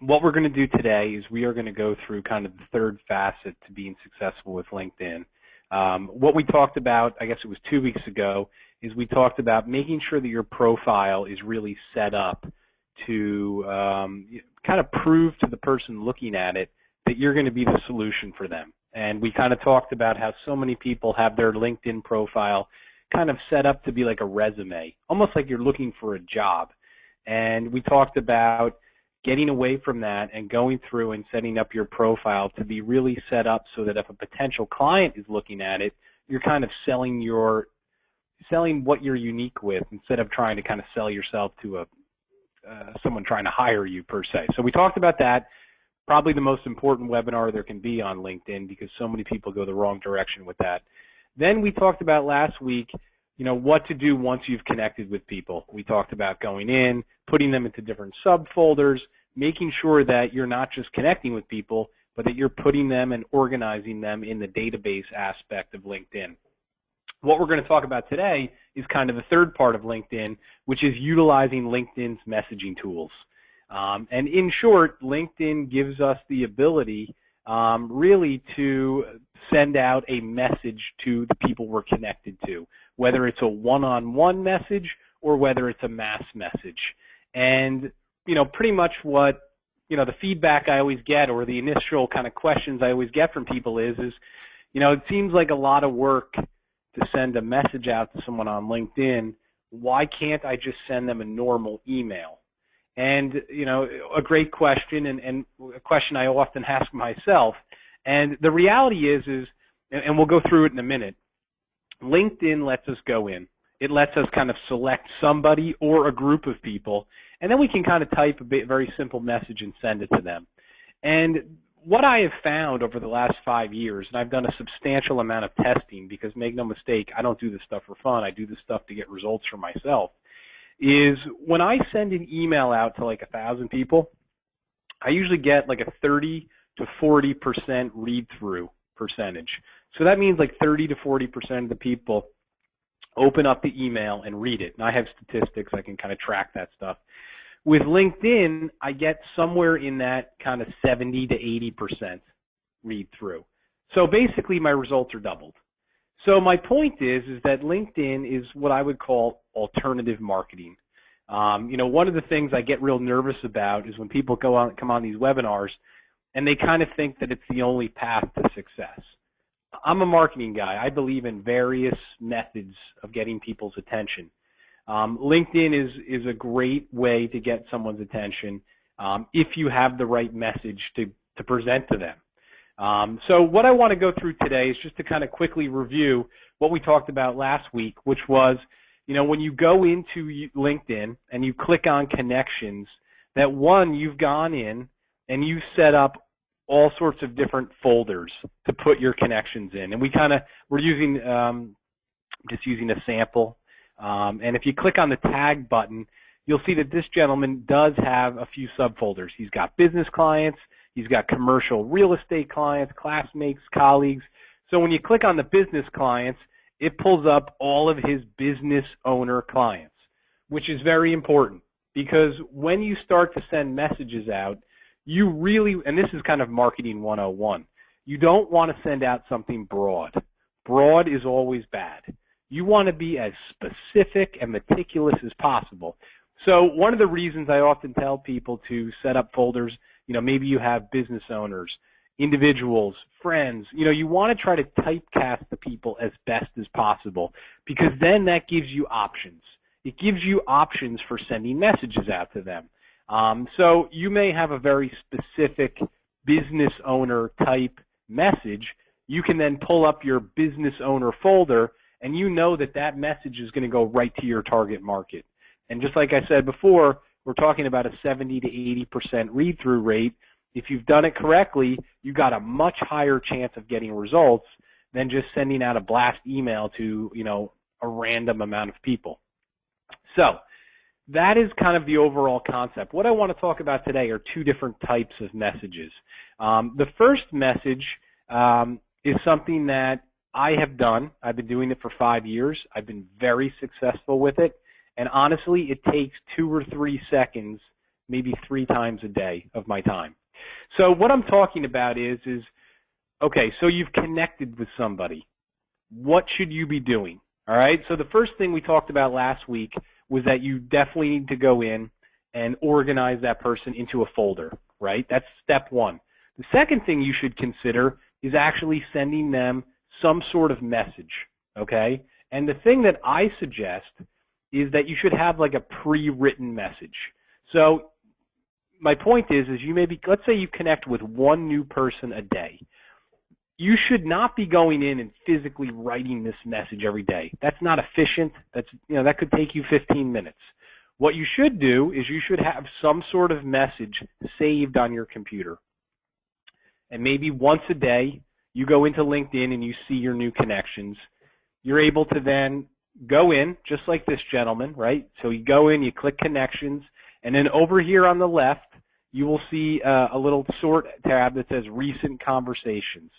what we're going to do today is we are going to go through kind of the third facet to being successful with LinkedIn. What we talked about, I guess it was 2 weeks ago, is we talked about making sure that your profile is really set up to kind of prove to the person looking at it that you're going to be the solution for them. And we kind of talked about how so many people have their LinkedIn profile kind of set up to be like a resume, almost like you're looking for a job. And we talked about getting away from that and going through and setting up your profile to be really set up so that if a potential client is looking at it, you're kind of selling what you're unique with instead of trying to kind of sell yourself to someone trying to hire you per se. So we talked about that. Probably the most important webinar there can be on LinkedIn because so many people go the wrong direction with that. Then we talked about last week, what to do once you've connected with people. We talked about going in, putting them into different subfolders, making sure that you're not just connecting with people, but that you're putting them and organizing them in the database aspect of LinkedIn. What we're going to talk about today is kind of the third part of LinkedIn, which is utilizing LinkedIn's messaging tools. And in short, LinkedIn gives us the ability really to send out a message to the people we're connected to, whether it's a one-on-one message or whether it's a mass message. And, pretty much what, the feedback I always get or the initial kind of questions I always get from people is, it seems like a lot of work to send a message out to someone on LinkedIn. Why can't I just send them a normal email? And, a great question and a question I often ask myself. And the reality is, and we'll go through it in a minute, LinkedIn lets us go in. It lets us kind of select somebody or a group of people, and then we can kind of type a very simple message and send it to them. And what I have found over the last 5 years, and I've done a substantial amount of testing because make no mistake, I don't do this stuff for fun. I do this stuff to get results for myself, is when I send an email out to like 1,000 people, I usually get like a 30 to 40% read-through percentage. So that means like 30 to 40% of the people open up the email and read it. And I have statistics. I can kind of track that stuff. With LinkedIn, I get somewhere in that kind of 70 to 80% read-through. So basically, my results are doubled. So my point is that LinkedIn is what I would call alternative marketing. One of the things I get real nervous about is when people come on these webinars and they kind of think that it's the only path to success. I'm a marketing guy. I believe in various methods of getting people's attention. LinkedIn is a great way to get someone's attention if you have the right message to present to them. So what I want to go through today is just to kind of quickly review what we talked about last week, which was, when you go into LinkedIn and you click on connections, that one, you've gone in and you've set up all sorts of different folders to put your connections in. And we're using, just using a sample. And if you click on the tag button, you'll see that this gentleman does have a few subfolders. He's got business clients. He's got commercial real estate clients, classmates, colleagues. So when you click on the business clients, it pulls up all of his business owner clients, which is very important because when you start to send messages out, you really, and this is kind of marketing 101, you don't want to send out something broad. Broad is always bad. You want to be as specific and meticulous as possible. So one of the reasons I often tell people to set up folders, maybe you have business owners, individuals, friends, you want to try to typecast the people as best as possible because then that gives you options. It gives you options for sending messages out to them. So you may have a very specific business owner type message. You can then pull up your business owner folder and you know that message is going to go right to your target market. And just like I said before, we're talking about a 70 to 80% read-through rate. If you've done it correctly, you got a much higher chance of getting results than just sending out a blast email to, a random amount of people. So that is kind of the overall concept. What I want to talk about today are two different types of messages. The first message is something that I have done. I've been doing it for 5 years. I've been very successful with it. And honestly, it takes 2 or 3 seconds, maybe 3 times a day of my time. So what I'm talking about is okay, so you've connected with somebody. What should you be doing? All right, so the first thing we talked about last week was that you definitely need to go in and organize that person into a folder, right? That's step one. The second thing you should consider is actually sending them some sort of message, okay? And the thing that I suggest is that you should have like a pre-written message. So my point is you maybe, let's say you connect with one new person a day. You should not be going in and physically writing this message every day. That's not efficient. That could take you 15 minutes. What you should do is you should have some sort of message saved on your computer. And maybe once a day, you go into LinkedIn and you see your new connections. You're able to then go in, just like this gentleman, right? So you go in, you click connections, and then over here on the left, you will see a little sort tab that says recent conversations.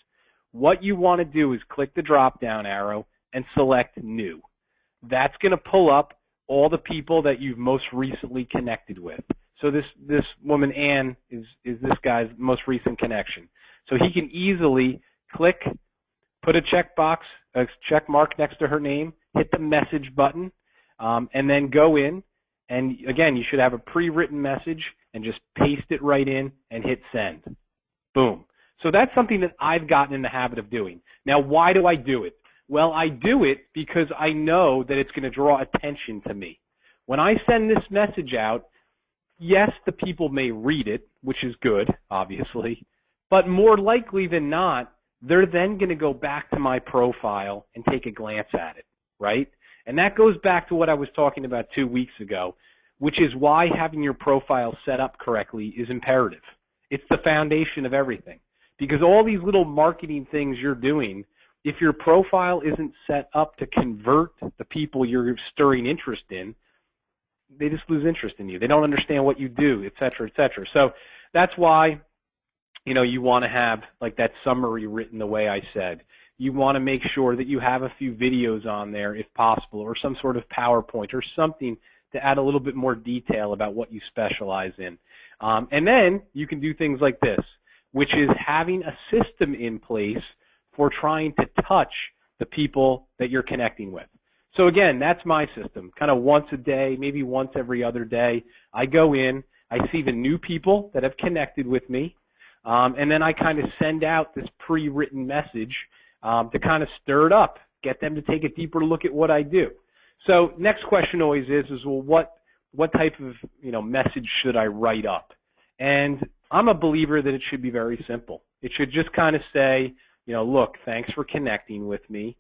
What you want to do is click the drop-down arrow and select new. That's going to pull up all the people that you've most recently connected with. So this woman, Ann, is this guy's most recent connection. So he can easily click, put a check mark next to her name, hit the message button, and then go in. And again, you should have a pre-written message and just paste it right in and hit send. Boom. So that's something that I've gotten in the habit of doing. Now, why do I do it? Well, I do it because I know that it's going to draw attention to me. When I send this message out, yes, the people may read it, which is good, obviously, but more likely than not, they're then going to go back to my profile and take a glance at it, right? And that goes back to what I was talking about 2 weeks ago, which is why having your profile set up correctly is imperative. It's the foundation of everything. Because all these little marketing things you're doing, if your profile isn't set up to convert the people you're stirring interest in, they just lose interest in you. They don't understand what you do, et cetera, et cetera. So that's why, you want to have like that summary written the way I said. You want to make sure that you have a few videos on there if possible, or some sort of PowerPoint or something to add a little bit more detail about what you specialize in. And then you can do things like this, which is having a system in place for trying to touch the people that you're connecting with. So again, that's my system. Kind of once a day, maybe once every other day, I go in, I see the new people that have connected with me, and then I kind of send out this pre-written message to kind of stir it up, get them to take a deeper look at what I do. So next question always is well, what type of message should I write up? And I'm a believer that it should be very simple. It should just kind of say, look, thanks for connecting with me.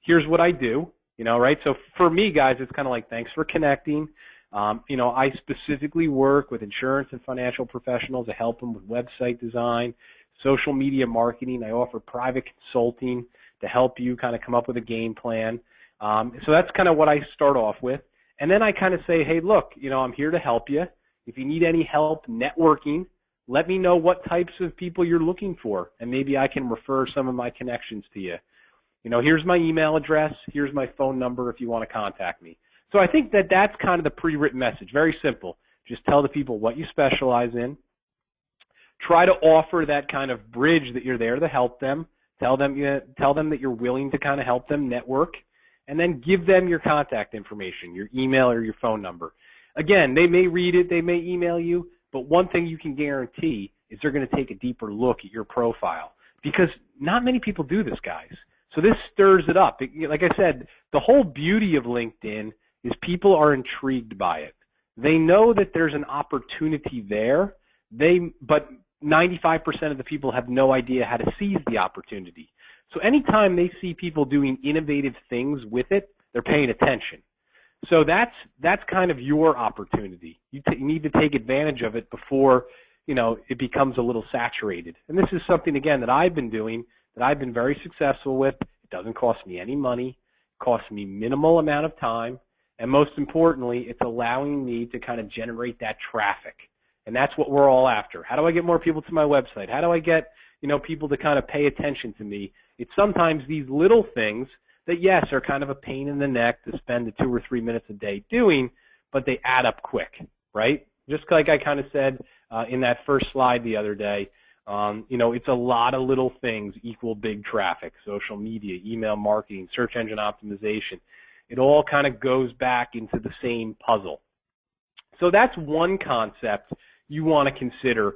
Here's what I do, right? So for me, guys, it's kind of like, thanks for connecting. I specifically work with insurance and financial professionals to help them with website design, social media marketing. I offer private consulting to help you kind of come up with a game plan. So that's kind of what I start off with. And then I kind of say, hey, look, I'm here to help you. If you need any help networking, let me know what types of people you're looking for, and maybe I can refer some of my connections to you. Here's my email address. Here's my phone number if you want to contact me. So I think that that's kind of the pre-written message. Very simple. Just tell the people what you specialize in. Try to offer that kind of bridge that you're there to help them. Tell them that you're willing to kind of help them network, and then give them your contact information, your email or your phone number. Again, they may read it, they may email you, but one thing you can guarantee is they're going to take a deeper look at your profile, because not many people do this, guys. So this stirs it up. Like I said, the whole beauty of LinkedIn is people are intrigued by it. They know that there's an opportunity there, but 95% of the people have no idea how to seize the opportunity. So anytime they see people doing innovative things with it, they're paying attention. So that's kind of your opportunity. You need to take advantage of it before, it becomes a little saturated. And this is something, again, that I've been doing, that I've been very successful with. It doesn't cost me any money. It costs me minimal amount of time. And most importantly, it's allowing me to kind of generate that traffic. And that's what we're all after. How do I get more people to my website? How do I get, people to kind of pay attention to me? It's sometimes these little things that, yes, are kind of a pain in the neck to spend the 2 or 3 minutes a day doing, but they add up quick, right? Just like I kind of said in that first slide the other day, it's a lot of little things equal big traffic: social media, email marketing, search engine optimization. It all kind of goes back into the same puzzle. So that's one concept you want to consider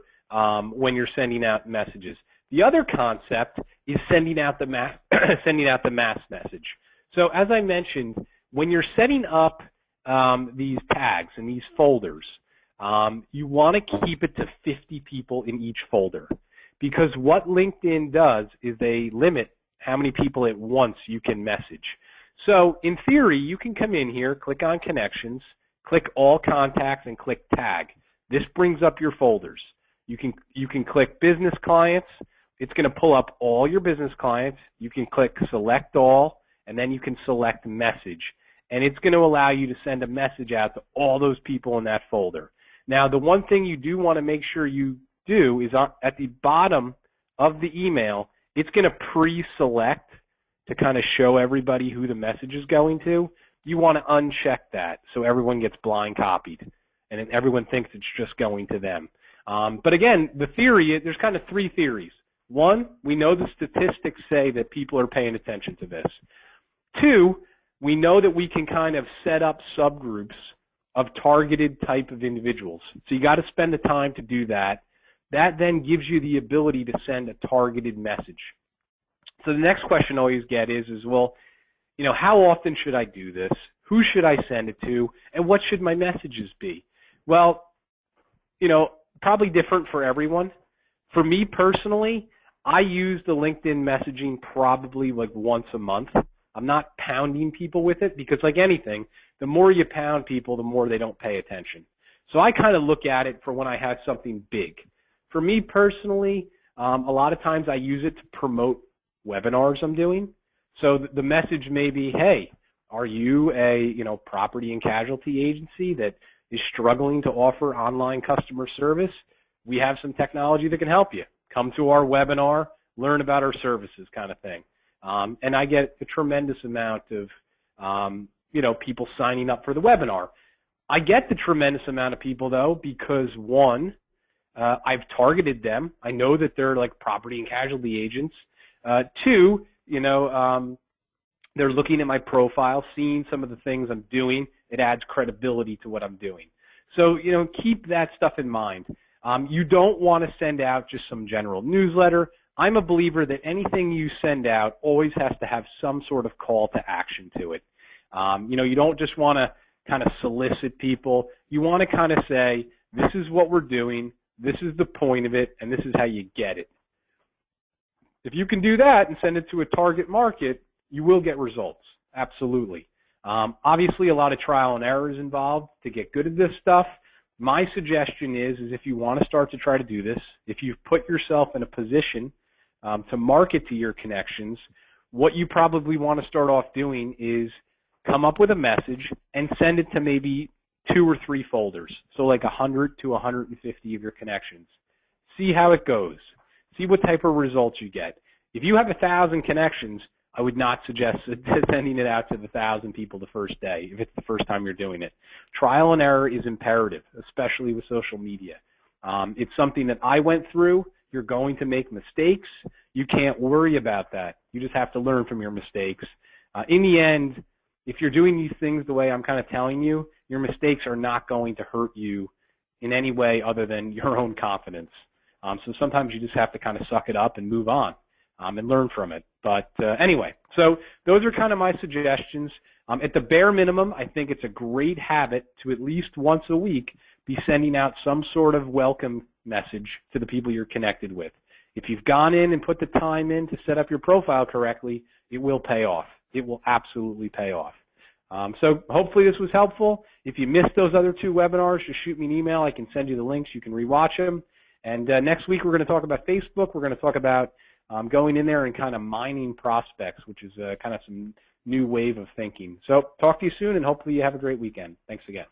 when you're sending out messages. The other concept is sending out the mass message. So as I mentioned, when you're setting up these tags and these folders, you want to keep it to 50 people in each folder, because what LinkedIn does is they limit how many people at once you can message. So in theory, you can come in here, click on Connections, click All Contacts, and click Tag. This brings up your folders. You can click Business Clients. It's going to pull up all your business clients. You can click Select All, and then you can select Message. And it's going to allow you to send a message out to all those people in that folder. Now, the one thing you do want to make sure you do is at the bottom of the email, it's going to pre-select to kind of show everybody who the message is going to. You want to uncheck that so everyone gets blind copied and then everyone thinks it's just going to them. But again, the theory, there's kind of three theories. One, we know the statistics say that people are paying attention to this. Two, we know that we can kind of set up subgroups of targeted type of individuals. So you got to spend the time to do that. That then gives you the ability to send a targeted message. So the next question I always get is well, how often should I do this? Who should I send it to? And what should my messages be? Well, probably different for everyone. For me personally, I use the LinkedIn messaging probably like once a month. I'm not pounding people with it because, like anything, the more you pound people, the more they don't pay attention. So I kind of look at it for when I have something big. For me personally, a lot of times I use it to promote webinars I'm doing. So the message may be, hey, are you a property and casualty agency that is struggling to offer online customer service? We have some technology that can help you. Come to our webinar, learn about our services, kind of thing. And I get a tremendous amount of people signing up for the webinar. I get the tremendous amount of people, though, because one, I've targeted them. I know that they're like property and casualty agents. Two, they're looking at my profile, seeing some of the things I'm doing. It adds credibility to what I'm doing. So, keep that stuff in mind. You don't want to send out just some general newsletter. I'm a believer that anything you send out always has to have some sort of call to action to it. You don't just want to kind of solicit people. You want to kind of say, this is what we're doing, this is the point of it, and this is how you get it. If you can do that and send it to a target market, you will get results, absolutely. Obviously, a lot of trial and error is involved to get good at this stuff. My suggestion is if you want to start to try to do this, if you've put yourself in a position to market to your connections, what you probably want to start off doing is come up with a message and send it to maybe 2 or 3 folders, so like 100 to 150 of your connections. See how it goes. See what type of results you get. If you have 1,000 connections, I would not suggest sending it out to the 1,000 people the first day if it's the first time you're doing it. Trial and error is imperative, especially with social media. It's something that I went through. You're going to make mistakes. You can't worry about that. You just have to learn from your mistakes. In the end, if you're doing these things the way I'm kind of telling you, your mistakes are not going to hurt you in any way other than your own confidence. So sometimes you just have to kind of suck it up and move on and learn from it. But anyway, so those are kind of my suggestions. At the bare minimum, I think it's a great habit to at least once a week be sending out some sort of welcome message to the people you're connected with. If you've gone in and put the time in to set up your profile correctly, it will pay off. It will absolutely pay off. So hopefully this was helpful. If you missed those other 2 webinars, just shoot me an email. I can send you the links. You can rewatch them. And next week we're going to talk about Facebook. We're going to talk about going in there and kind of mining prospects, which is kind of some new wave of thinking. So talk to you soon, and hopefully you have a great weekend. Thanks again.